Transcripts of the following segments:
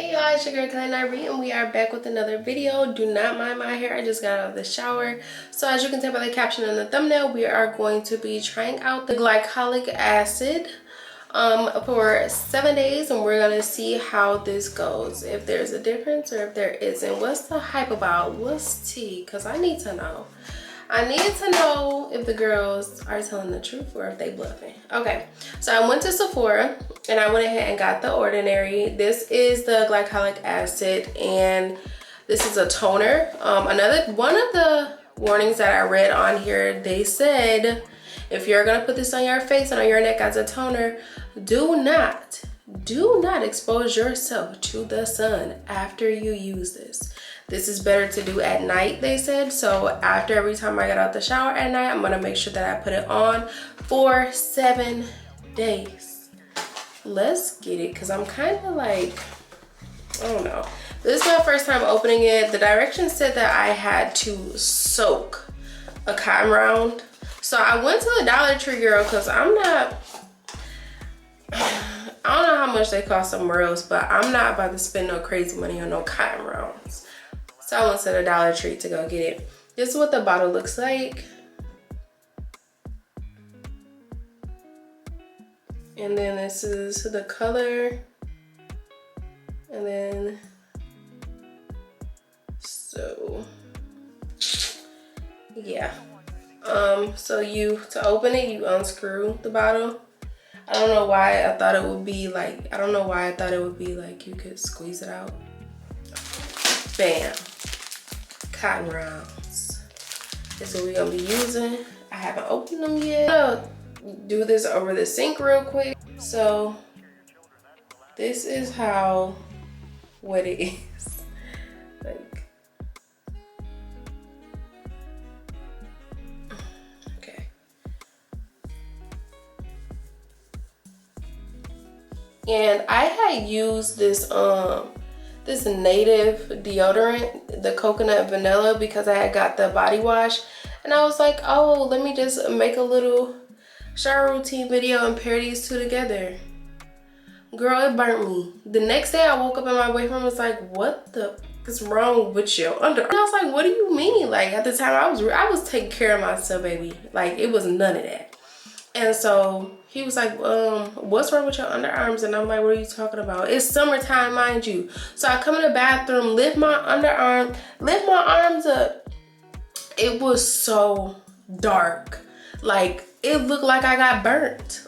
Hey y'all, it's your girl Ny'Ree and we are back with another video. Do not mind my hair, I just got out of the shower. So as you can tell by the caption and the thumbnail, we are going to be trying out the glycolic acid for 7 days, and we're gonna see how this goes, if there's a difference or if there isn't. What's the hype about? What's tea? Because I need to know. I need to know if the girls are telling the truth or if they bluffing. Okay, so I went to Sephora and I went ahead and got the Ordinary. This is the glycolic acid and this is a toner. One of the warnings that I read on here, they said if you're gonna put this on your face and on your neck as a toner, do not expose yourself to the sun after you use this. This is better to do at night, they said. So after every time I get out the shower at night, I'm gonna make sure that I put it on for 7 days. Let's get it, because I'm kind of like, I don't know. This is my first time opening it. The directions said that I had to soak a cotton round. So I went to the Dollar Tree, girl, because I don't know how much they cost somewhere else, but I'm not about to spend no crazy money on no cotton rounds. So I went to the Dollar Tree to go get it. This is what the bottle looks like. And then this is the color. And then, so, yeah. So to open it, you unscrew the bottle. I don't know why I thought it would be like, you could squeeze it out. Bam. Cotton rounds. This is what we're gonna be using. I haven't opened them yet. I'll do this over the sink real quick. So this is how wet it is. Like, okay. And I had used this this native deodorant, the coconut vanilla, because I had got the body wash, and I was like, oh, let me just make a little shower routine video and pair these two together. Girl, it burnt me. The next day I woke up and my boyfriend was like, what the fuck is wrong with your underarm? And I was like, what do you mean? Like, at the time I was taking care of myself, baby. Like, it was none of that. And so he was like, what's wrong with your underarms? And I'm like, what are you talking about? It's summertime, mind you. So I come in the bathroom, lift my arms up. It was so dark. Like, it looked like I got burnt.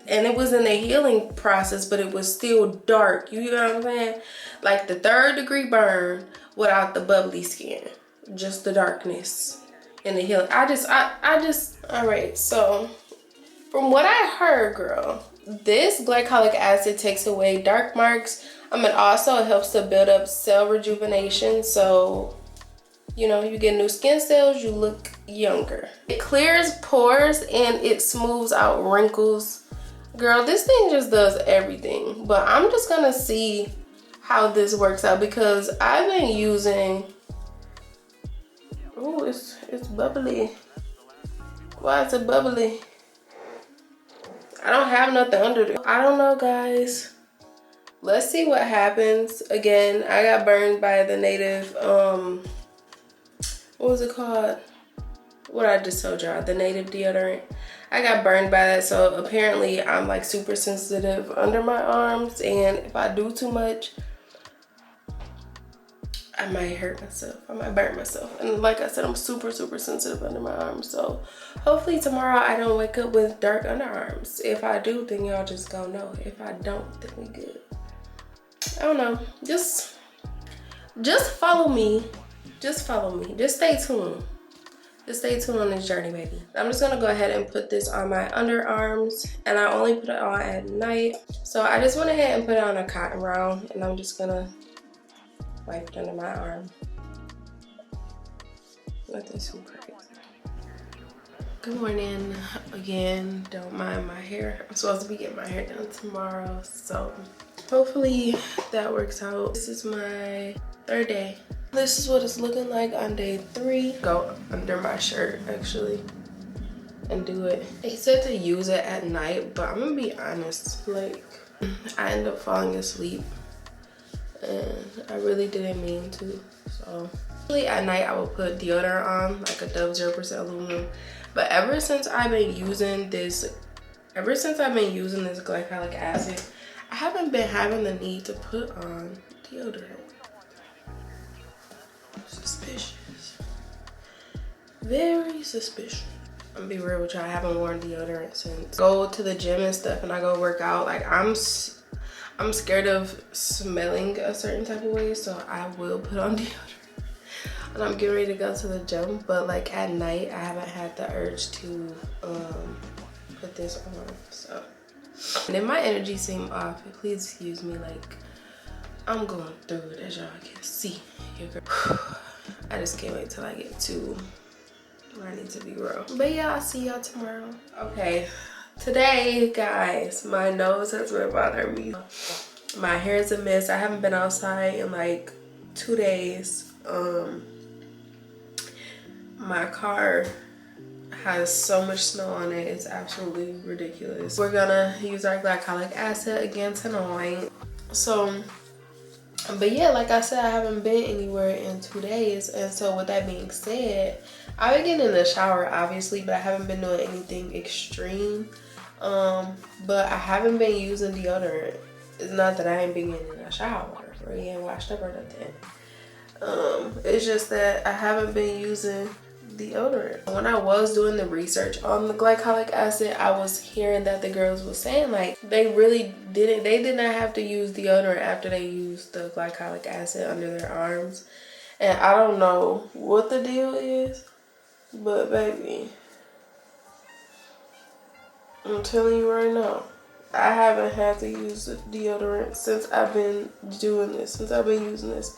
And it was in the healing process, but it was still dark. You know what I'm saying? Like the 3rd degree burn without the bubbly skin. Just the darkness. In the healing. All right, so from what I heard, girl, this glycolic acid takes away dark marks. It also helps to build up cell rejuvenation. So, you know, you get new skin cells, you look younger. It clears pores and it smooths out wrinkles. Girl, this thing just does everything. But I'm just gonna see how this works out, because I've been using, oh, it's bubbly. Why is it bubbly? I don't have nothing under there. I don't know, guys. Let's see what happens. Again, I got burned by the native, what was it called? What I just told y'all, the native deodorant. I got burned by that, so apparently I'm like super sensitive under my arms, and if I do too much, I might hurt myself. I might burn myself. And like I said, I'm super sensitive under my arms. So hopefully tomorrow I don't wake up with dark underarms. If I do, then y'all just gonna know. If I don't, then we good. I don't know. Just follow me. Just follow me. Just stay tuned. Just stay tuned on this journey, baby. I'm just gonna go ahead and put this on my underarms, and I only put it on at night. So I just went ahead and put it on a cotton round, and I'm just gonna wipe it under my arm. Nothing too crazy. Good morning again. Don't mind my hair. I'm supposed to be getting my hair done tomorrow, so hopefully that works out. This is my 3rd day. This is what it's looking like on day 3. Go under my shirt actually and do it. They said to use it at night, but I'm gonna be honest, like I end up falling asleep and I really didn't mean to. So usually at night I will put deodorant on, like a Dove 0% aluminum. But ever since I've been using this glycolic acid, I haven't been having the need to put on deodorant. Suspicious. Very suspicious. I'm gonna be real with y'all, I haven't worn deodorant since go to the gym and stuff, and I go work out. Like I'm scared of smelling a certain type of way, so I will put on deodorant. And I'm getting ready to go to the gym, but like at night I haven't had the urge to put this on. So, and if my energy seems off, please excuse me. Like I'm going through it, as y'all can see. I just can't wait till I get to where I need to be real. But yeah, I'll see y'all tomorrow. Okay, today guys, my nose has been bothering me. My hair is a mess. I haven't been outside in like 2 days. My car has so much snow on it, it's absolutely ridiculous. We're gonna use our glycolic acid again tonight. So, but yeah, like I said, I haven't been anywhere in 2 days. And so with that being said, I've been getting in the shower obviously, but I haven't been doing anything extreme. But I haven't been using deodorant. It's not that I ain't been getting in the shower or you ain't washed up or nothing. It's just that I haven't been using deodorant. When I was doing the research on the glycolic acid, I was hearing that the girls were saying like they did not have to use deodorant after they used the glycolic acid under their arms. And I don't know what the deal is, but baby, I'm telling you right now, I haven't had to use the deodorant since I've been doing this, since I've been using this.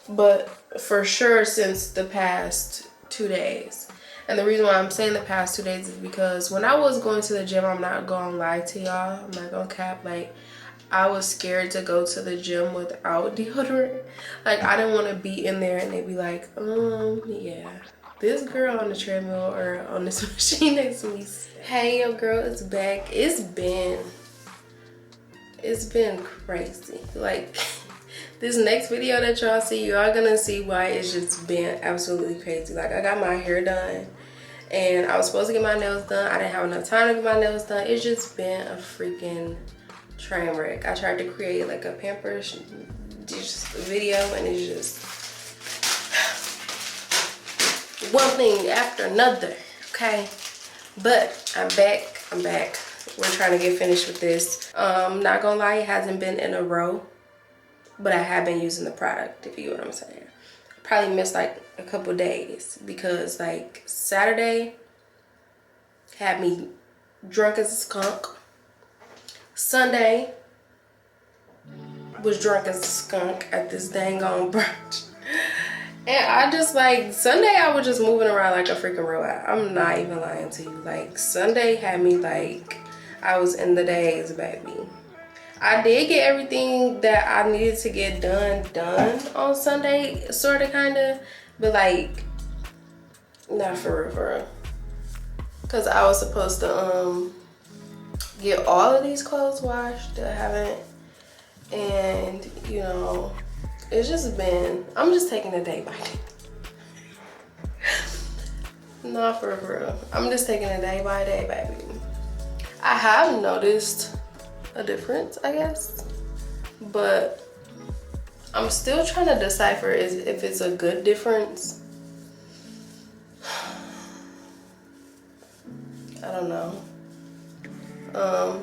But for sure since the past 2 days. And the reason why I'm saying the past 2 days is because when I was going to the gym, I'm not gonna lie to y'all, I'm not gonna cap, like I was scared to go to the gym without deodorant. Like I didn't want to be in there and they'd be like, yeah, this girl on the treadmill or on this machine next to me, hey, your girl is back. It's been crazy. Like this next video that y'all see, y'all gonna see why it's just been absolutely crazy. Like I got my hair done and I was supposed to get my nails done. I didn't have enough time to get my nails done. It's just been a freaking train wreck. I tried to create like a Pampers just video and it's just one thing after another, okay? But I'm back. We're trying to get finished with this. Not gonna lie, it hasn't been in a row, but I have been using the product, if you get what I'm saying. I probably missed like a couple days because like Saturday had me drunk as a skunk. Sunday was drunk as a skunk at this dang on brunch. And I just like, Sunday I was just moving around like a freaking robot. I'm not even lying to you. Like Sunday had me like, I was in the days, baby. I did get everything that I needed to get done on Sunday, sort of, kind of. But like, not for real. Because I was supposed to get all of these clothes washed. I haven't. And, you know, it's just been, I'm just taking it day by day. Not for real. I'm just taking it day by day, baby. I have noticed a difference, I guess, but I'm still trying to decipher if it's a good difference. I don't know.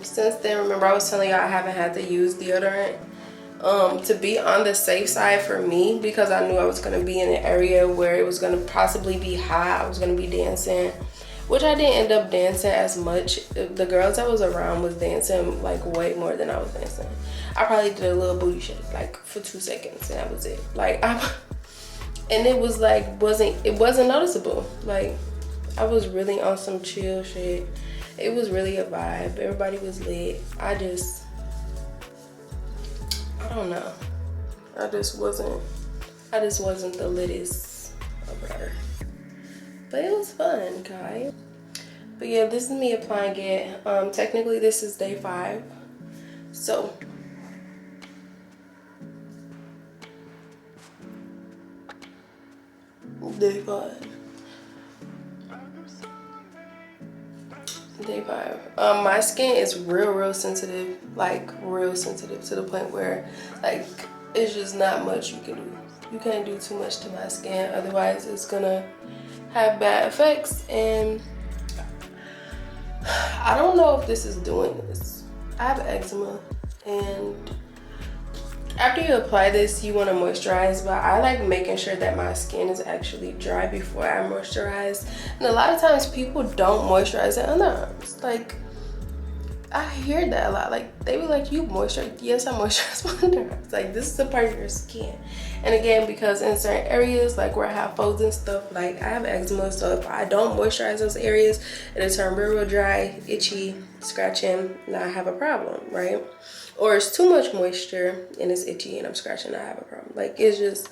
Since then, remember I was telling y'all I haven't had to use deodorant. To be on the safe side for me, because I knew I was going to be in an area where it was going to possibly be hot. I was going to be dancing, which I didn't end up dancing as much. The girls I was around was dancing like way more than I was dancing. I probably did a little booty shake like for 2 seconds and that was it. Like and it was like, it wasn't noticeable. Like I was really on some chill shit. It was really a vibe. Everybody was lit. I don't know. I just wasn't the littest of her. But it was fun, guys. But yeah, this is me applying it. Technically this is day 5. So Day 5. Day 5. My skin is real sensitive, like real sensitive, to the point where like it's just not much you can do. You can't do too much to my skin, otherwise it's gonna have bad effects. And I don't know if this is doing this. I have eczema, and after you apply this, you want to moisturize, but I like making sure that my skin is actually dry before I moisturize. And a lot of times people don't moisturize their underarms. Like, I hear that a lot. Like, they be like, you moisturize? Yes, I moisturize my underarms. Like, this is a part of your skin. And again, because in certain areas, like where I have folds and stuff, like I have eczema, so if I don't moisturize those areas, it'll turn real dry, itchy, scratching, and I have a problem, right? Or it's too much moisture and it's itchy and I'm scratching, I have a problem. Like, it's just,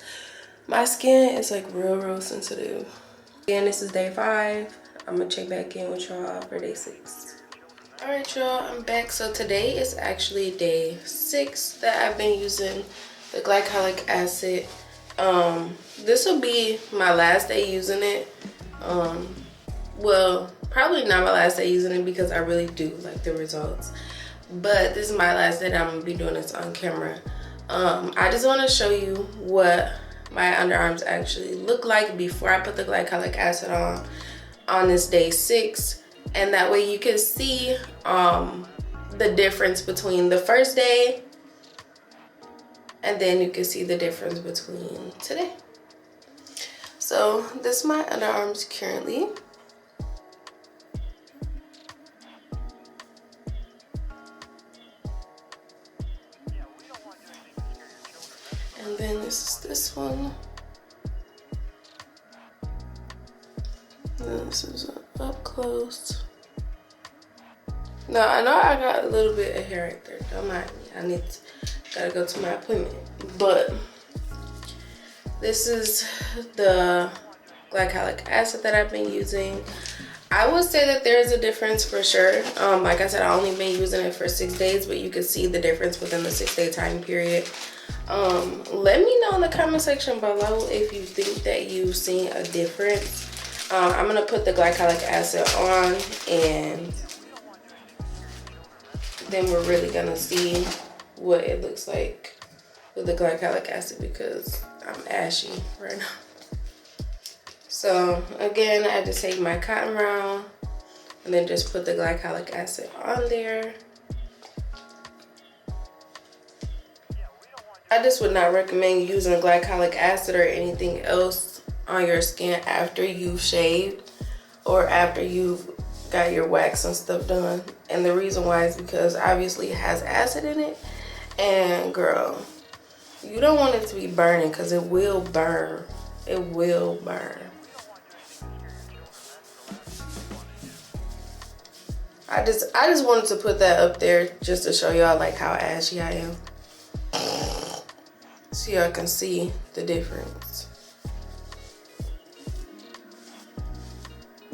my skin is like real sensitive. Again, this is day 5. I'm gonna check back in with y'all for day 6. All right, y'all, I'm back. So today is actually day 6 that I've been using the glycolic acid. This will be my last day using it. Well, probably not my last day using it because I really do like the results. But this is my last day that I'm gonna be doing this on camera. I just want to show you what my underarms actually look like before I put the glycolic acid on this day 6, and that way you can see the difference between the first day, and then you can see the difference between today. So this is my underarms currently. And then this is this one. And this is up close. Now I know I got a little bit of hair right there. Don't mind me. Gotta go to my appointment. But this is the glycolic acid that I've been using. I would say that there's a difference for sure. Like I said, I've only been using it for 6 days, but you can see the difference within the 6-day time period. Let me know in the comment section below if you think that you've seen a difference. I'm gonna put the glycolic acid on, and then we're really gonna see what it looks like with the glycolic acid because I'm ashy right now. So again, I just take my cotton round and then just put the glycolic acid on there. I just would not recommend using glycolic acid or anything else on your skin after you've shaved or after you've got your wax and stuff done. And the reason why is because obviously it has acid in it, and girl, you don't want it to be burning because it will burn. It will burn. I just wanted to put that up there just to show y'all like how ashy I am. So y'all can see the difference.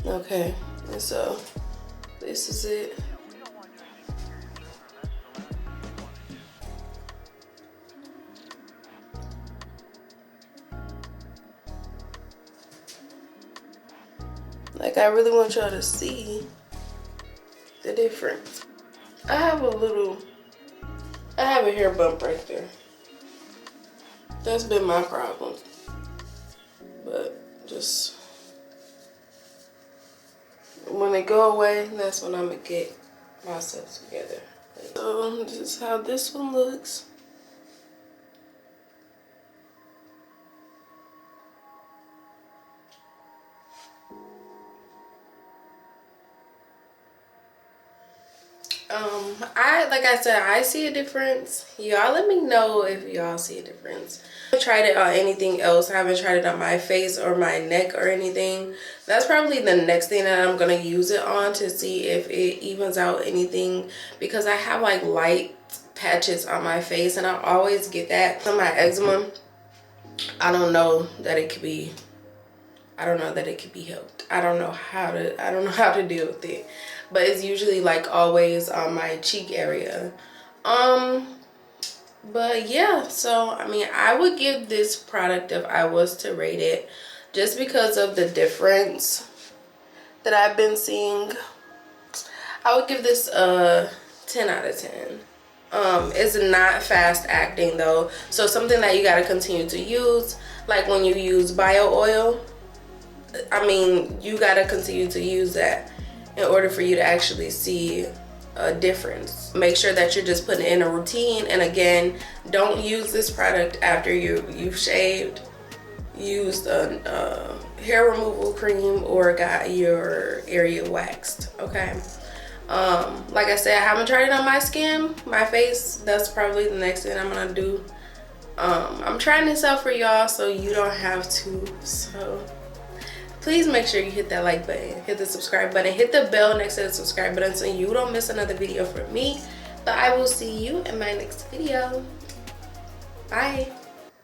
Okay, and so this is it. Like, I really want y'all to see the difference. I have a hair bump right there. That's been my problem. But just when they go away, that's when I'm gonna get myself together. So this is how this one looks. Like I said, I see a difference. Y'all let me know if y'all see a difference. I haven't tried it on anything else. I haven't tried it on my face or my neck or anything. That's probably the next thing that I'm gonna use it on to see if it evens out anything, because I have like light patches on my face and I always get that. On my eczema, I don't know that it could be helped. I don't know how to deal with it. But it's usually like always on my cheek area. But yeah, so I mean, I would give this product, if I was to rate it, just because of the difference that I've been seeing. I would give this a 10 out of 10. It's not fast acting though, so something that you got to continue to use, like when you use bio oil, I mean, you got to continue to use that in order for you to actually see a difference. Make sure that you're just putting in a routine, and again, don't use this product after you've shaved, used a hair removal cream, or got your area waxed, okay? Like I said, I haven't tried it on my skin, my face. That's probably the next thing I'm gonna do. I'm trying this out for y'all so you don't have to. So please make sure you hit that like button, hit the subscribe button, hit the bell next to the subscribe button so you don't miss another video from me. But I will see you in my next video. Bye.